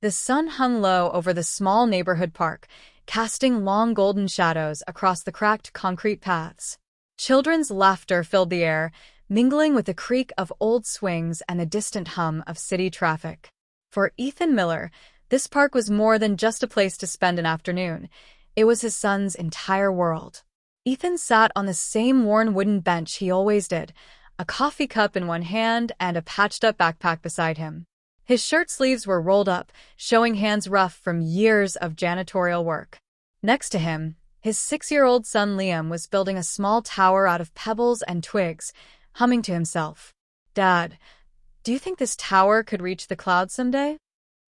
The sun hung low over the small neighborhood park, casting long golden shadows across the cracked concrete paths. Children's laughter filled the air, mingling with the creak of old swings and the distant hum of city traffic. For Ethan Miller, this park was more than just a place to spend an afternoon. It was his son's entire world. Ethan sat on the same worn wooden bench he always did, a coffee cup in one hand and a patched-up backpack beside him. His shirt sleeves were rolled up, showing hands rough from years of janitorial work. Next to him, his 6-year-old son Liam was building a small tower out of pebbles and twigs, humming to himself. "Dad, do you think this tower could reach the clouds someday?"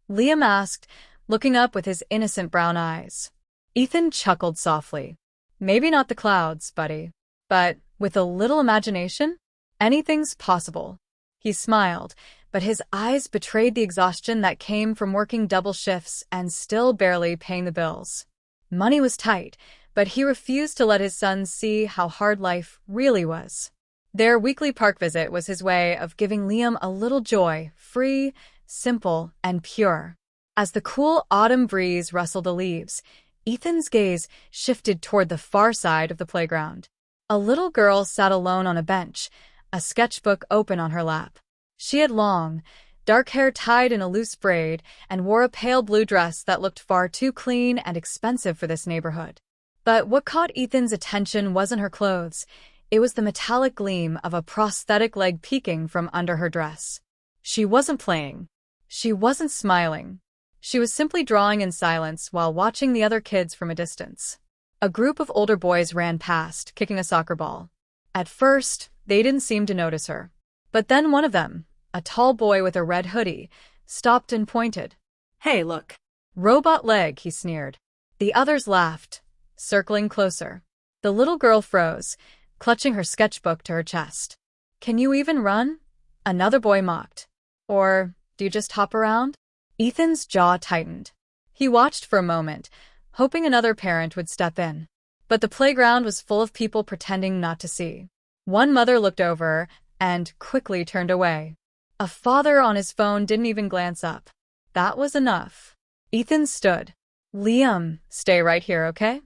Liam asked, looking up with his innocent brown eyes. Ethan chuckled softly. "Maybe not the clouds, buddy. But with a little imagination, anything's possible." He smiled, but his eyes betrayed the exhaustion that came from working double shifts and still barely paying the bills. Money was tight, but he refused to let his sons see how hard life really was. Their weekly park visit was his way of giving Liam a little joy, free, simple, and pure. As the cool autumn breeze rustled the leaves, Ethan's gaze shifted toward the far side of the playground. A little girl sat alone on a bench, a sketchbook open on her lap. She had long, dark hair tied in a loose braid and wore a pale blue dress that looked far too clean and expensive for this neighborhood. But what caught Ethan's attention wasn't her clothes. It was the metallic gleam of a prosthetic leg peeking from under her dress. She wasn't playing. She wasn't smiling. She was simply drawing in silence while watching the other kids from a distance. A group of older boys ran past, kicking a soccer ball. At first, they didn't seem to notice her. But then one of them, a tall boy with a red hoodie, stopped and pointed. "Hey, look." "Robot leg," he sneered. The others laughed, circling closer. The little girl froze, clutching her sketchbook to her chest. "Can you even run?" another boy mocked. "Or do you just hop around?" Ethan's jaw tightened. He watched for a moment, hoping another parent would step in. But the playground was full of people pretending not to see. One mother looked over and quickly turned away. A father on his phone didn't even glance up. That was enough. Ethan stood. "Liam, stay right here, okay?"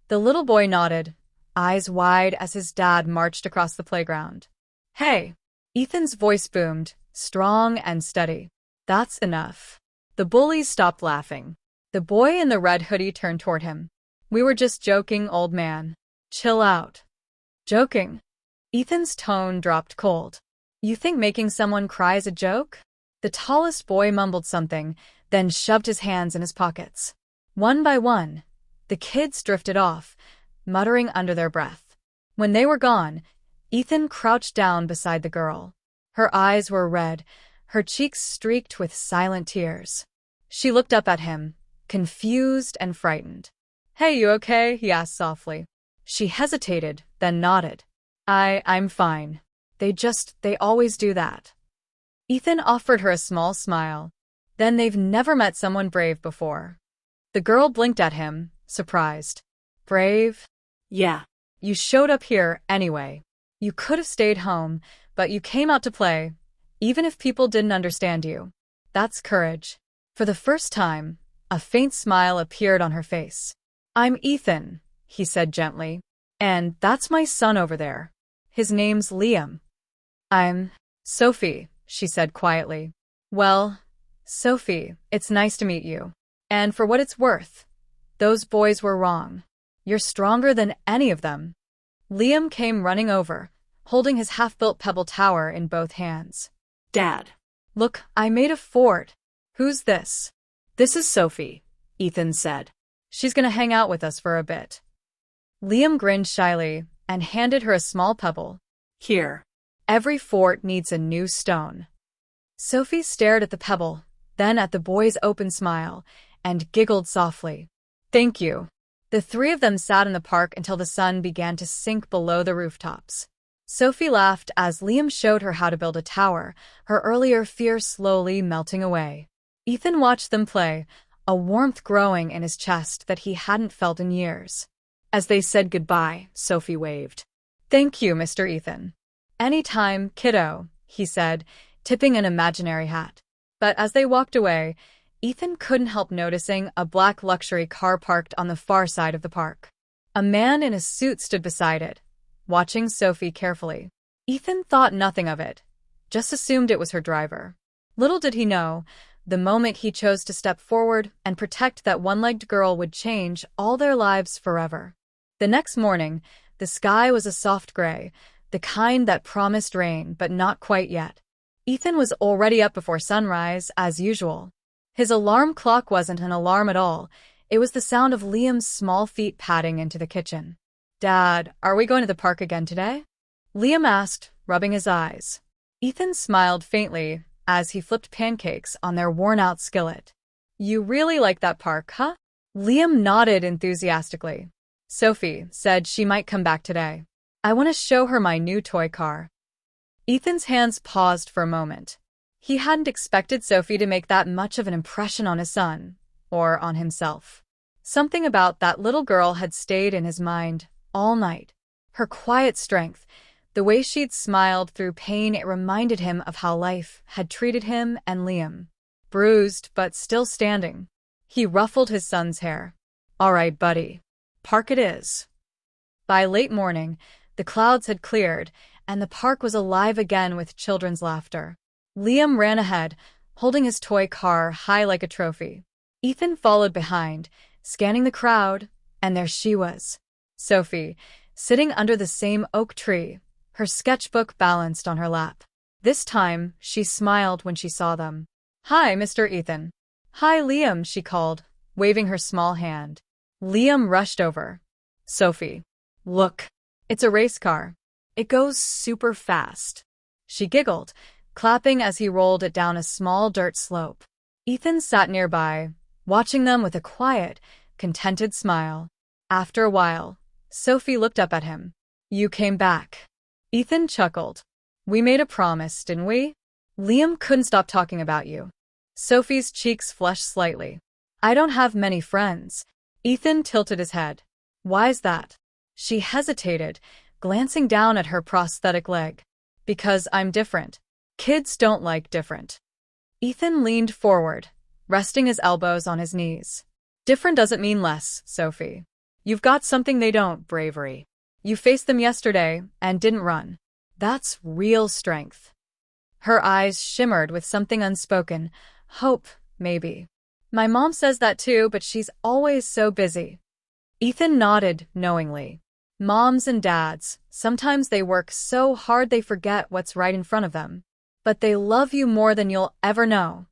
The little boy nodded, eyes wide as his dad marched across the playground. "Hey!" Ethan's voice boomed, strong and steady. "That's enough." The bullies stopped laughing. The boy in the red hoodie turned toward him. "We were just joking, old man. Chill out." "Joking?" Ethan's tone dropped cold. "You think making someone cry is a joke?" The tallest boy mumbled something, then shoved his hands in his pockets. One by one, the kids drifted off, muttering under their breath. When they were gone, Ethan crouched down beside the girl. Her eyes were red, her cheeks streaked with silent tears. She looked up at him, confused and frightened. "Hey, you okay?" he asked softly. She hesitated, then nodded. I'm fine. They always do that." Ethan offered her a small smile. "Then they've never met someone brave before." The girl blinked at him, surprised. "Brave?" "Yeah." "You showed up here anyway. You could have stayed home, but you came out to play, even if people didn't understand you. That's courage." For the first time, a faint smile appeared on her face. "I'm Ethan," he said gently. "And that's my son over there. His name's Liam." "I'm Sophie," she said quietly. "Well, Sophie, it's nice to meet you. And for what it's worth, those boys were wrong. You're stronger than any of them." Liam came running over, holding his half-built pebble tower in both hands. "Dad." "Look, I made a fort." "Who's this?" "This is Sophie," Ethan said. "She's gonna hang out with us for a bit." Liam grinned shyly and handed her a small pebble. "Here." "Every fort needs a new stone." Sophie stared at the pebble, then at the boy's open smile, and giggled softly. "Thank you." The three of them sat in the park until the sun began to sink below the rooftops. Sophie laughed as Liam showed her how to build a tower, her earlier fear slowly melting away. Ethan watched them play, a warmth growing in his chest that he hadn't felt in years. As they said goodbye, Sophie waved. "Thank you, Mr. Ethan." "Anytime, kiddo," he said, tipping an imaginary hat. But as they walked away, Ethan couldn't help noticing a black luxury car parked on the far side of the park. A man in a suit stood beside it, watching Sophie carefully. Ethan thought nothing of it, just assumed it was her driver. Little did he know, the moment he chose to step forward and protect that one-legged girl would change all their lives forever. The next morning, the sky was a soft gray, the kind that promised rain but not quite yet. Ethan was already up before sunrise, as usual. His alarm clock wasn't an alarm at all. It was the sound of Liam's small feet padding into the kitchen. "Dad, are we going to the park again today?" Liam asked, rubbing his eyes. Ethan smiled faintly as he flipped pancakes on their worn-out skillet. "You really like that park, huh?" Liam nodded enthusiastically. "Sophie said she might come back today. I want to show her my new toy car." Ethan's hands paused for a moment. He hadn't expected Sophie to make that much of an impression on his son, or on himself. Something about that little girl had stayed in his mind all night. Her quiet strength, the way she'd smiled through pain, it reminded him of how life had treated him and Liam. Bruised, but still standing. He ruffled his son's hair. "All right, buddy. Park it is." By late morning, the clouds had cleared, and the park was alive again with children's laughter. Liam ran ahead, holding his toy car high like a trophy. Ethan followed behind, scanning the crowd, and there she was. Sophie, sitting under the same oak tree, her sketchbook balanced on her lap. This time, she smiled when she saw them. "Hi, Mr. Ethan." "Hi, Liam," she called, waving her small hand. Liam rushed over. "Sophie, look. It's a race car. It goes super fast." She giggled, clapping as he rolled it down a small dirt slope. Ethan sat nearby, watching them with a quiet, contented smile. After a while, Sophie looked up at him. "You came back." Ethan chuckled. "We made a promise, didn't we?" "Liam couldn't stop talking about you." Sophie's cheeks flushed slightly. "I don't have many friends." Ethan tilted his head. "Why's that?" She hesitated, glancing down at her prosthetic leg. "Because I'm different. Kids don't like different." Ethan leaned forward, resting his elbows on his knees. "Different doesn't mean less, Sophie. You've got something they don't, bravery. You faced them yesterday and didn't run. That's real strength." Her eyes shimmered with something unspoken. Hope, maybe. "My mom says that too, but she's always so busy." Ethan nodded knowingly. Moms and dads, sometimes they work so hard they forget what's right in front of them. But they love you more than you'll ever know.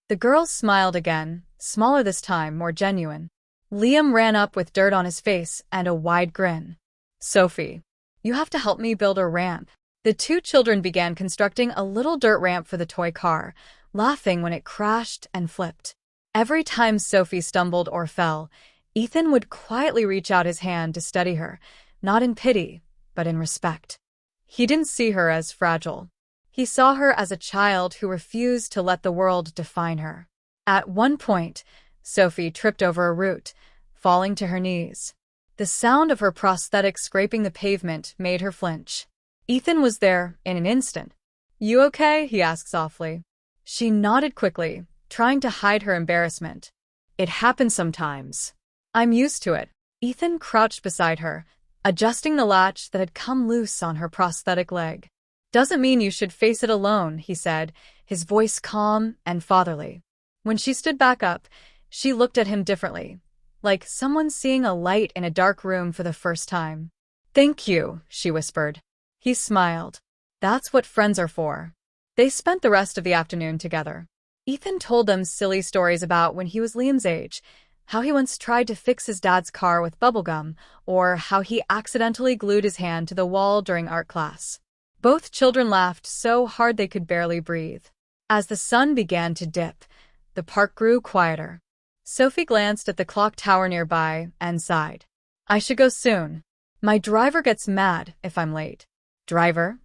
The girl smiled again, smaller this time, more genuine. Liam ran up with dirt on his face and a wide grin. "Sophie, you have to help me build a ramp." The two children began constructing a little dirt ramp for the toy car, laughing when it crashed and flipped. Every time Sophie stumbled or fell, Ethan would quietly reach out his hand to steady her, not in pity, but in respect. He didn't see her as fragile. He saw her as a child who refused to let the world define her. At one point, Sophie tripped over a root, falling to her knees. The sound of her prosthetic scraping the pavement made her flinch. Ethan was there in an instant. "You okay?" he asked softly. She nodded quickly, trying to hide her embarrassment. "It happens sometimes. I'm used to it." Ethan crouched beside her, adjusting the latch that had come loose on her prosthetic leg. "Doesn't mean you should face it alone," he said, his voice calm and fatherly. When she stood back up, she looked at him differently, like someone seeing a light in a dark room for the first time. "Thank you," she whispered. He smiled. "That's what friends are for." They spent the rest of the afternoon together. Ethan told them silly stories about when he was Liam's age, how he once tried to fix his dad's car with bubblegum, or how he accidentally glued his hand to the wall during art class. Both children laughed so hard they could barely breathe. As the sun began to dip, the park grew quieter. Sophie glanced at the clock tower nearby and sighed. "I should go soon. My driver gets mad if I'm late." "Driver?"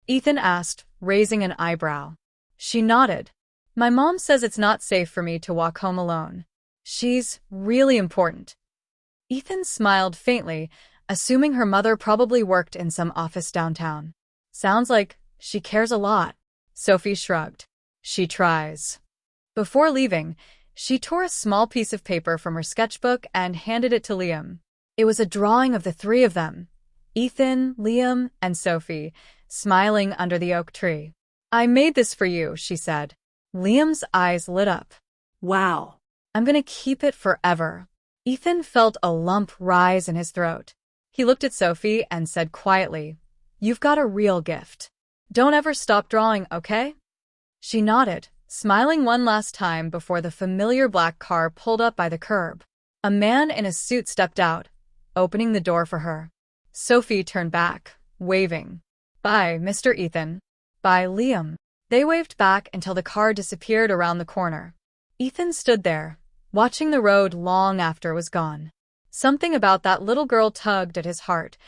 Ethan asked, raising an eyebrow. She nodded. "My mom says it's not safe for me to walk home alone. She's really important." Ethan smiled faintly, assuming her mother probably worked in some office downtown. "Sounds like she cares a lot." Sophie shrugged. "She tries." Before leaving, She tore a small piece of paper from her sketchbook and handed it to Liam. It was a drawing of the three of them, Ethan, Liam, and Sophie, smiling under the oak tree. "I made this for you," she said. Liam's eyes lit up. Wow. "I'm gonna keep it forever." Ethan felt a lump rise in his throat. He looked at Sophie and said quietly, "You've got a real gift. Don't ever stop drawing, okay?" She nodded, smiling one last time before the familiar black car pulled up by the curb. A man in a suit stepped out, opening the door for her. Sophie turned back, waving. "Bye, Mr. Ethan." "Bye, Liam." They waved back until the car disappeared around the corner. Ethan stood there, watching the road long after it was gone. Something about that little girl tugged at his heart,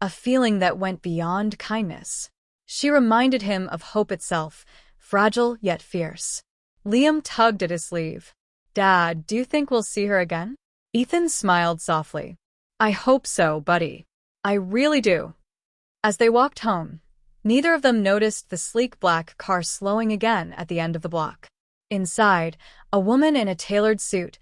a feeling that went beyond kindness. She reminded him of hope itself, fragile yet fierce. Liam tugged at his sleeve. "Dad, do you think we'll see her again?" Ethan smiled softly. "I hope so, buddy. I really do." As they walked home, neither of them noticed the sleek black car slowing again at the end of the block. Inside, a woman in a tailored suit,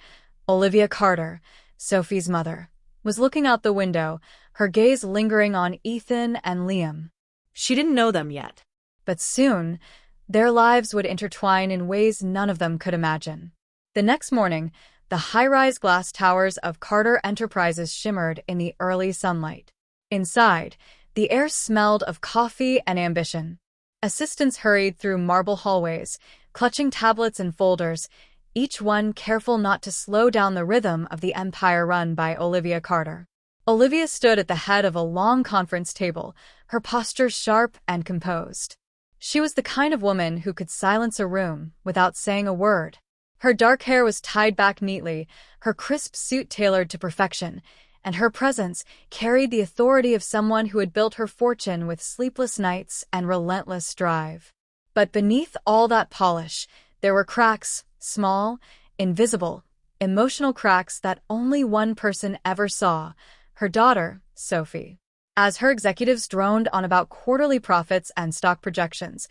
Olivia Carter, Sophie's mother, was looking out the window, her gaze lingering on Ethan and Liam. She didn't know them yet. But soon, their lives would intertwine in ways none of them could imagine. The next morning, the high-rise glass towers of Carter Enterprises shimmered in the early sunlight. Inside, the air smelled of coffee and ambition. Assistants hurried through marble hallways, clutching tablets and folders, each one careful not to slow down the rhythm of the empire run by Olivia Carter. Olivia stood at the head of a long conference table, her posture sharp and composed. She was the kind of woman who could silence a room without saying a word. Her dark hair was tied back neatly, her crisp suit tailored to perfection, and her presence carried the authority of someone who had built her fortune with sleepless nights and relentless drive. But beneath all that polish, there were cracks, small, invisible, emotional cracks that only one person ever saw, her daughter, Sophie. As her executives droned on about quarterly profits and stock projections,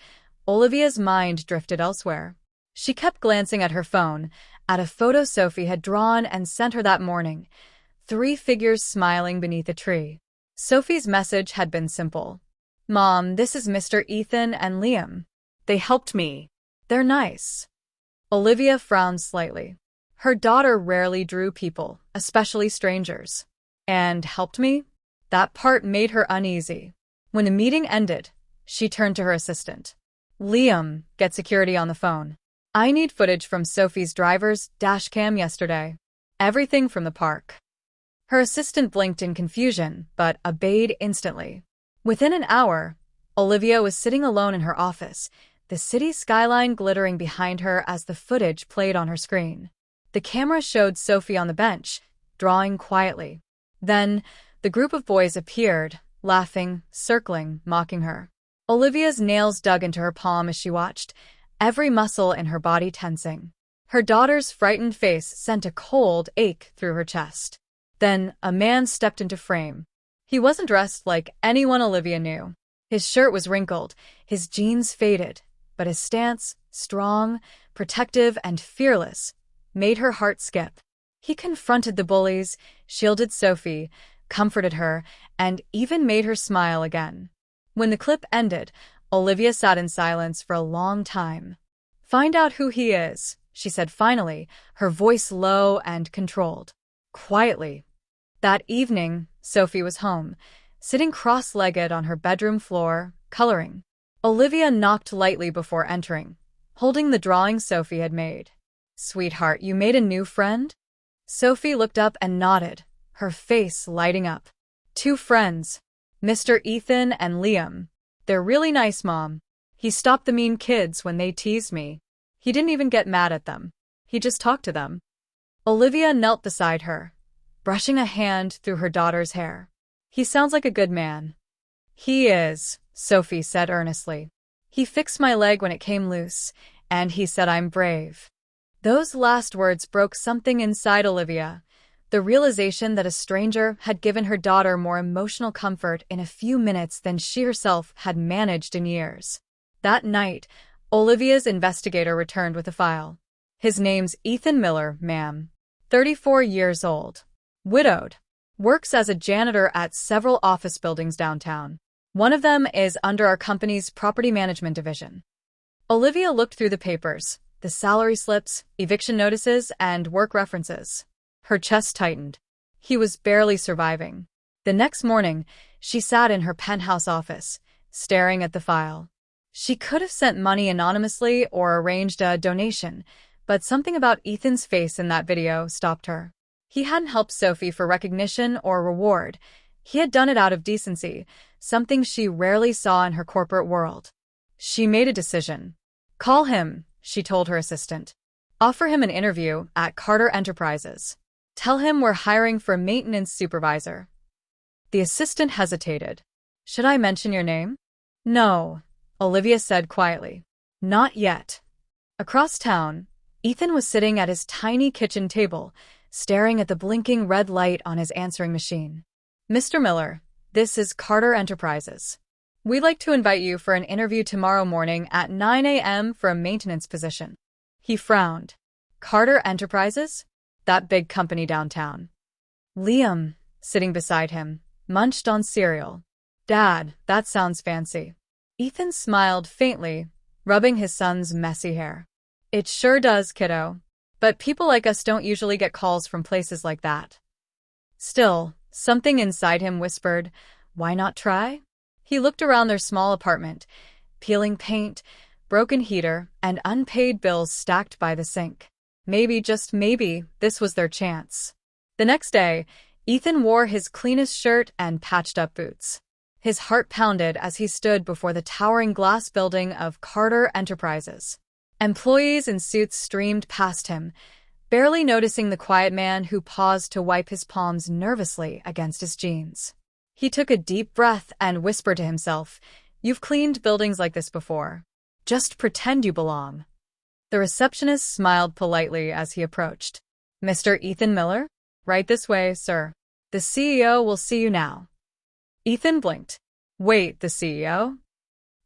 Olivia's mind drifted elsewhere. She kept glancing at her phone, at a photo Sophie had drawn and sent her that morning, 3 figures smiling beneath a tree. Sophie's message had been simple. "Mom, this is Mr. Ethan and Liam. They helped me." "They're nice." Olivia frowned slightly. Her daughter rarely drew people, especially strangers. "And helped me?" That part made her uneasy. When the meeting ended, she turned to her assistant. "Liam, get security on the phone. I need footage from Sophie's driver's dashcam yesterday. Everything from the park." Her assistant blinked in confusion, but obeyed instantly. Within an hour, Olivia was sitting alone in her office, the city skyline glittering behind her as the footage played on her screen. The camera showed Sophie on the bench, drawing quietly. Then, the group of boys appeared, laughing, circling, mocking her. Olivia's nails dug into her palm as she watched, every muscle in her body tensing. Her daughter's frightened face sent a cold ache through her chest. Then, a man stepped into frame. He wasn't dressed like anyone Olivia knew. His shirt was wrinkled, his jeans faded, but his stance, strong, protective, and fearless, made her heart skip. He confronted the bullies, shielded Sophie, comforted her, and even made her smile again. When the clip ended, Olivia sat in silence for a long time. "Find out who he is," she said finally, her voice low and controlled. Quietly. That evening, Sophie was home, sitting cross-legged on her bedroom floor, coloring. Olivia knocked lightly before entering, holding the drawing Sophie had made. "Sweetheart, you made a new friend?" Sophie looked up and nodded, her face lighting up. "2 friends, Mr. Ethan and Liam. They're really nice, Mom. He stopped the mean kids when they teased me. He didn't even get mad at them. He just talked to them." Olivia knelt beside her, brushing a hand through her daughter's hair. "He sounds like a good man." "He is," Sophie said earnestly. "He fixed my leg when it came loose, and he said I'm brave." Those last words broke something inside Olivia, the realization that a stranger had given her daughter more emotional comfort in a few minutes than she herself had managed in years. That night, Olivia's investigator returned with a file. His name's Ethan Miller, ma'am. 34 years old. Widowed. Works as a janitor at several office buildings downtown. One of them is under our company's property management division. Olivia looked through the papers, the salary slips, eviction notices, and work references. Her chest tightened. He was barely surviving. The next morning, she sat in her penthouse office, staring at the file. She could have sent money anonymously or arranged a donation, but something about Ethan's face in that video stopped her. He hadn't helped Sophie for recognition or reward. He had done it out of decency, something she rarely saw in her corporate world. She made a decision. Call him, she told her assistant. Offer him an interview at Carter Enterprises. Tell him we're hiring for a maintenance supervisor. The assistant hesitated. Should I mention your name? No, Olivia said quietly. Not yet. Across town, Ethan was sitting at his tiny kitchen table, staring at the blinking red light on his answering machine. Mr. Miller, this is Carter Enterprises. We'd like to invite you for an interview tomorrow morning at 9 a.m. for a maintenance position. He frowned. Carter Enterprises? That big company downtown. Liam, sitting beside him, munched on cereal. Dad, that sounds fancy. Ethan smiled faintly, rubbing his son's messy hair. It sure does, kiddo. But people like us don't usually get calls from places like that. Still, something inside him whispered, why not try? He looked around their small apartment, peeling paint, broken heater, and unpaid bills stacked by the sink. Maybe, just maybe, this was their chance. The next day, Ethan wore his cleanest shirt and patched-up boots. His heart pounded as he stood before the towering glass building of Carter Enterprises. Employees in suits streamed past him, barely noticing the quiet man who paused to wipe his palms nervously against his jeans. He took a deep breath and whispered to himself, You've cleaned buildings like this before. Just pretend you belong. The receptionist smiled politely as he approached. Mr. Ethan Miller? Right this way, sir. The CEO will see you now. Ethan blinked. Wait, the CEO?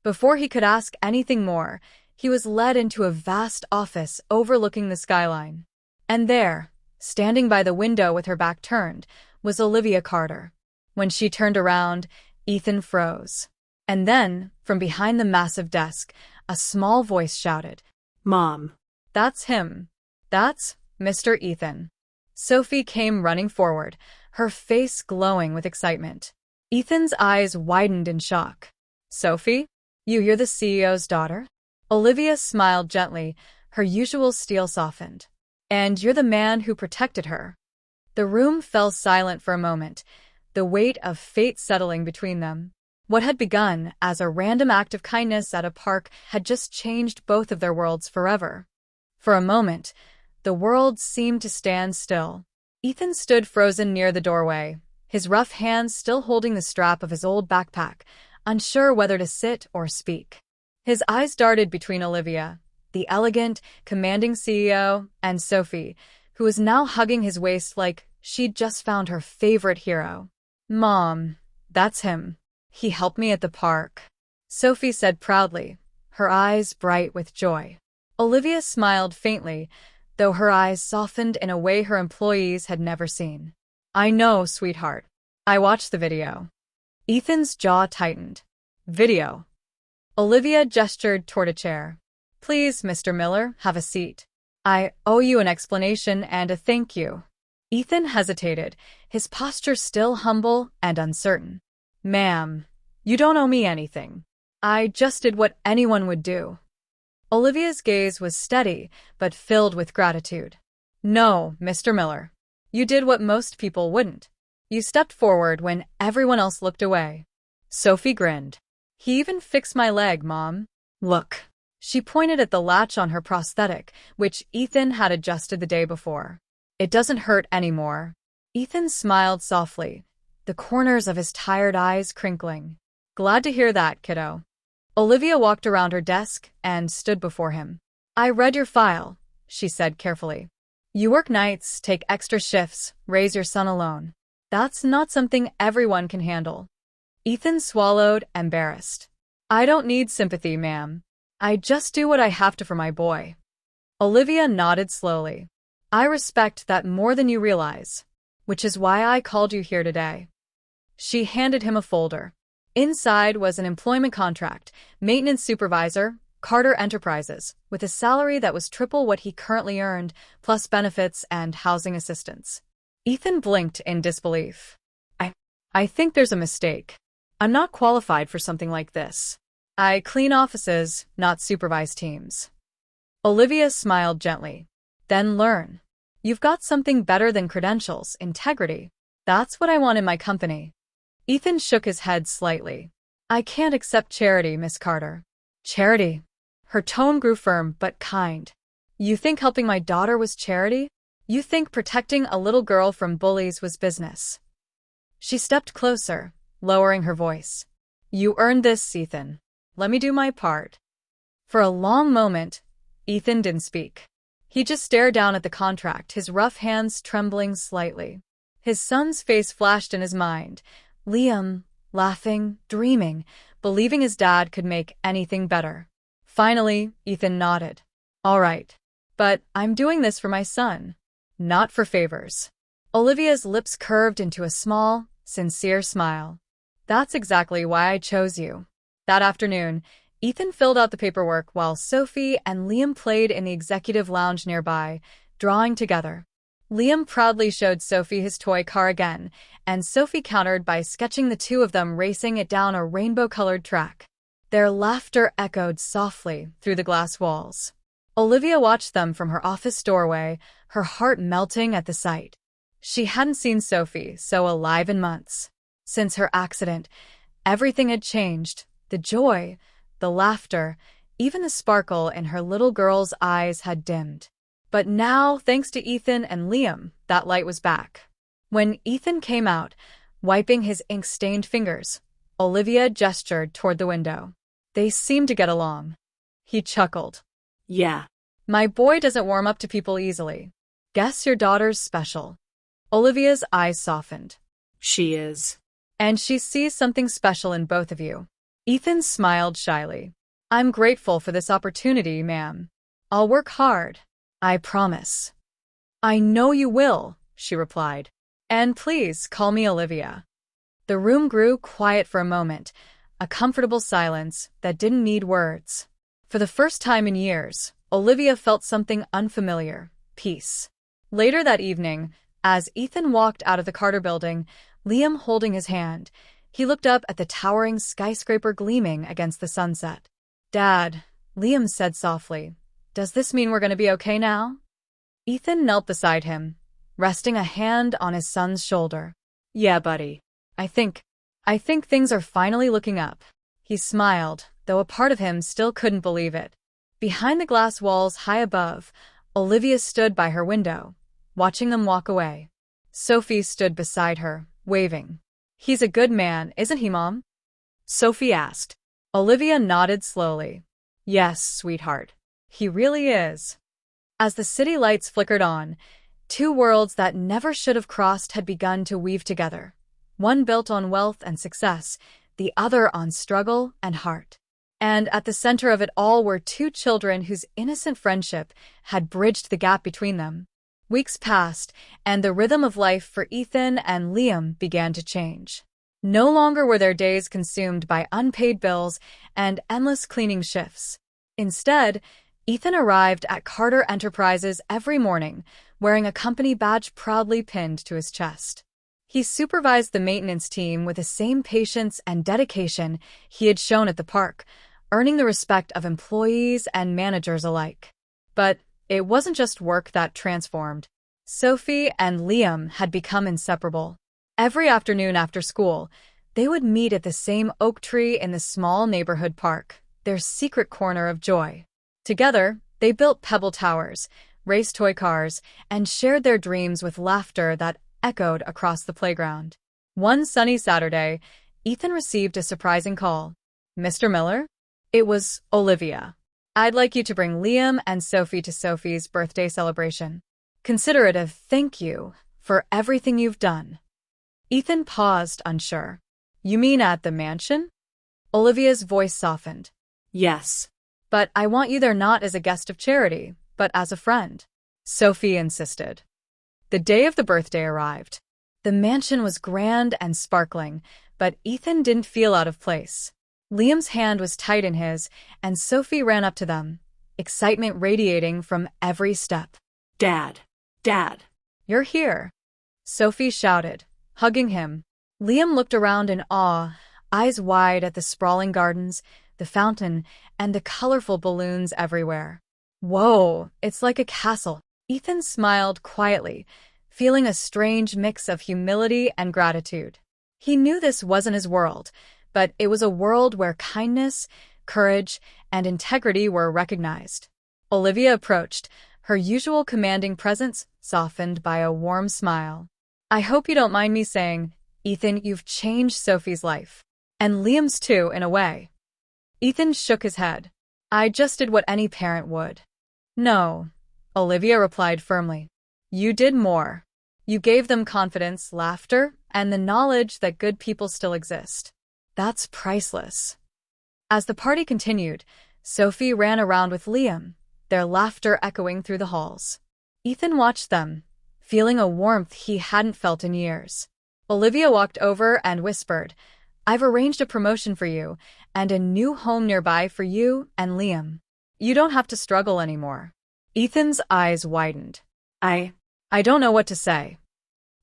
Before he could ask anything more, he was led into a vast office overlooking the skyline. And there, standing by the window with her back turned, was Olivia Carter. When she turned around, Ethan froze. And then, from behind the massive desk, a small voice shouted, Mom. That's him. That's Mr. Ethan. Sophie came running forward, her face glowing with excitement. Ethan's eyes widened in shock. Sophie? You're the CEO's daughter? Olivia smiled gently, her usual steel softened. And you're the man who protected her. The room fell silent for a moment, the weight of fate settling between them. What had begun as a random act of kindness at a park had just changed both of their worlds forever. For a moment, the world seemed to stand still. Ethan stood frozen near the doorway, his rough hands still holding the strap of his old backpack, unsure whether to sit or speak. His eyes darted between Olivia, the elegant, commanding CEO, and Sophie, who was now hugging his waist like she'd just found her favorite hero. Mom, that's him. He helped me at the park, Sophie said proudly, her eyes bright with joy. Olivia smiled faintly, though her eyes softened in a way her employees had never seen. I know, sweetheart. I watched the video. Ethan's jaw tightened. Video. Olivia gestured toward a chair. Please, Mr. Miller, have a seat. I owe you an explanation and a thank you. Ethan hesitated, his posture still humble and uncertain. Ma'am, you don't owe me anything. I just did what anyone would do. Olivia's gaze was steady, but filled with gratitude. No, Mr. Miller. You did what most people wouldn't. You stepped forward when everyone else looked away. Sophie grinned. He even fixed my leg, Mom. Look. She pointed at the latch on her prosthetic, which Ethan had adjusted the day before. It doesn't hurt anymore. Ethan smiled softly, the corners of his tired eyes crinkling. Glad to hear that, kiddo. Olivia walked around her desk and stood before him. I read your file, she said carefully. You work nights, take extra shifts, raise your son alone. That's not something everyone can handle. Ethan swallowed, embarrassed. I don't need sympathy, ma'am. I just do what I have to for my boy. Olivia nodded slowly. I respect that more than you realize, which is why I called you here today. She handed him a folder. Inside was an employment contract, maintenance supervisor, Carter Enterprises, with a salary that was triple what he currently earned, plus benefits and housing assistance. Ethan blinked in disbelief. I think there's a mistake. I'm not qualified for something like this. I clean offices, not supervise teams. Olivia smiled gently. Then learn. You've got something better than credentials, integrity. That's what I want in my company. Ethan shook his head slightly. I can't accept charity, Miss Carter. Charity? Her tone grew firm but kind. You think helping my daughter was charity? You think protecting a little girl from bullies was business? She stepped closer, lowering her voice. You earned this, Ethan. Let me do my part. For a long moment, Ethan didn't speak. He just stared down at the contract, his rough hands trembling slightly. His son's face flashed in his mind. Liam, laughing, dreaming, believing his dad could make anything better. Finally, Ethan nodded. All right. But I'm doing this for my son, not for favors. Olivia's lips curved into a small, sincere smile. That's exactly why I chose you. That afternoon, Ethan filled out the paperwork while Sophie and Liam played in the executive lounge nearby, drawing together. Liam proudly showed Sophie his toy car again, and Sophie countered by sketching the two of them racing it down a rainbow-colored track. Their laughter echoed softly through the glass walls. Olivia watched them from her office doorway, her heart melting at the sight. She hadn't seen Sophie so alive in months. Since her accident, everything had changed. The joy, the laughter, even the sparkle in her little girl's eyes had dimmed. But now, thanks to Ethan and Liam, that light was back. When Ethan came out, wiping his ink-stained fingers, Olivia gestured toward the window. They seemed to get along. He chuckled. Yeah. My boy doesn't warm up to people easily. Guess your daughter's special. Olivia's eyes softened. She is. And she sees something special in both of you. Ethan smiled shyly. I'm grateful for this opportunity, ma'am. I'll work hard. I promise. I know you will, she replied. And please call me Olivia. The room grew quiet for a moment, a comfortable silence that didn't need words. For the first time in years, Olivia felt something unfamiliar, peace. Later that evening, as Ethan walked out of the Carter building, Liam holding his hand, he looked up at the towering skyscraper gleaming against the sunset. Dad, Liam said softly, does this mean we're going to be okay now? Ethan knelt beside him, resting a hand on his son's shoulder. Yeah, buddy. I think things are finally looking up. He smiled, though a part of him still couldn't believe it. Behind the glass walls high above, Olivia stood by her window, watching them walk away. Sophie stood beside her, waving. He's a good man, isn't he, Mom? Sophie asked. Olivia nodded slowly. Yes, sweetheart. He really is. As the city lights flickered on, two worlds that never should have crossed had begun to weave together. One built on wealth and success, the other on struggle and heart. And at the center of it all were two children whose innocent friendship had bridged the gap between them. Weeks passed, and the rhythm of life for Ethan and Liam began to change. No longer were their days consumed by unpaid bills and endless cleaning shifts. Instead, Ethan arrived at Carter Enterprises every morning, wearing a company badge proudly pinned to his chest. He supervised the maintenance team with the same patience and dedication he had shown at the park, earning the respect of employees and managers alike. But it wasn't just work that transformed. Sophie and Liam had become inseparable. Every afternoon after school, they would meet at the same oak tree in the small neighborhood park, their secret corner of joy. Together, they built pebble towers, raced toy cars, and shared their dreams with laughter that echoed across the playground. One sunny Saturday, Ethan received a surprising call. Mr. Miller? It was Olivia. I'd like you to bring Liam and Sophie to Sophie's birthday celebration. Consider it a thank you for everything you've done. Ethan paused, unsure. You mean at the mansion? Olivia's voice softened. Yes. But I want you there not as a guest of charity, but as a friend. Sophie insisted. The day of the birthday arrived. The mansion was grand and sparkling, but Ethan didn't feel out of place. Liam's hand was tight in his, and Sophie ran up to them, excitement radiating from every step. Dad. Dad. You're here, Sophie shouted, hugging him. Liam looked around in awe, eyes wide at the sprawling gardens, the fountain, and the colorful balloons everywhere. Whoa, it's like a castle. Ethan smiled quietly, feeling a strange mix of humility and gratitude. He knew this wasn't his world, but it was a world where kindness, courage, and integrity were recognized. Olivia approached, her usual commanding presence softened by a warm smile. I hope you don't mind me saying, Ethan, you've changed Sophie's life. And Liam's too, in a way. Ethan shook his head. I just did what any parent would. No, Olivia replied firmly. You did more. You gave them confidence, laughter, and the knowledge that good people still exist. That's priceless. As the party continued, Sophie ran around with Liam, their laughter echoing through the halls. Ethan watched them, feeling a warmth he hadn't felt in years. Olivia walked over and whispered, I've arranged a promotion for you and a new home nearby for you and Liam. You don't have to struggle anymore. Ethan's eyes widened. I don't know what to say.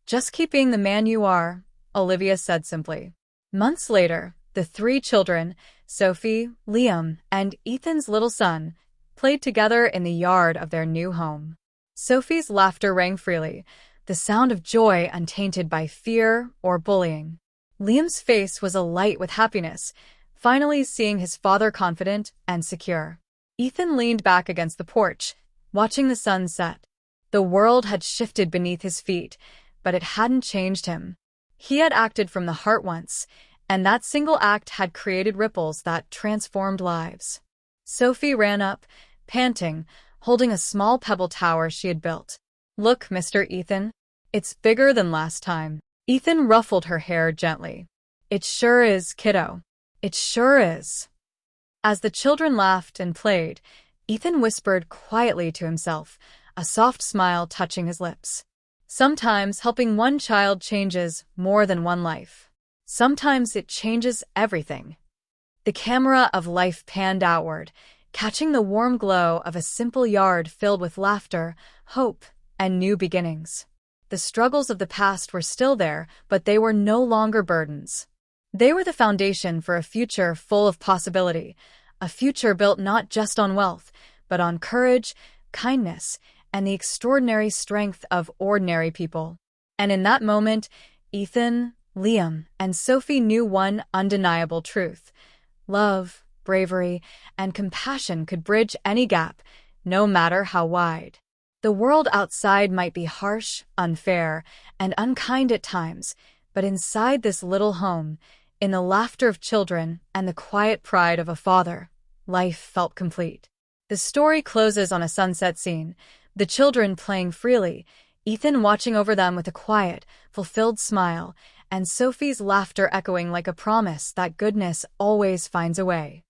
Just keep being the man you are, Olivia said simply. Months later, the three children, Sophie, Liam, and Ethan's little son, played together in the yard of their new home. Sophie's laughter rang freely, the sound of joy untainted by fear or bullying. Liam's face was alight with happiness, finally seeing his father confident and secure. Ethan leaned back against the porch, watching the sun set. The world had shifted beneath his feet, but it hadn't changed him. He had acted from the heart once, and that single act had created ripples that transformed lives. Sophie ran up, panting, holding a small pebble tower she had built. Look, Mr. Ethan. It's bigger than last time. Ethan ruffled her hair gently. It sure is, kiddo. It sure is. As the children laughed and played, Ethan whispered quietly to himself, a soft smile touching his lips. Sometimes helping one child changes more than one life. Sometimes it changes everything. The camera of life panned outward, catching the warm glow of a simple yard filled with laughter, hope, and new beginnings. The struggles of the past were still there, but they were no longer burdens. They were the foundation for a future full of possibility, a future built not just on wealth, but on courage, kindness, and the extraordinary strength of ordinary people. And in that moment, Ethan, Liam, and Sophie knew one undeniable truth. Love, bravery, and compassion could bridge any gap, no matter how wide. The world outside might be harsh, unfair, and unkind at times, but inside this little home, in the laughter of children and the quiet pride of a father, life felt complete. The story closes on a sunset scene, the children playing freely, Ethan watching over them with a quiet, fulfilled smile, and Sophie's laughter echoing like a promise that goodness always finds a way.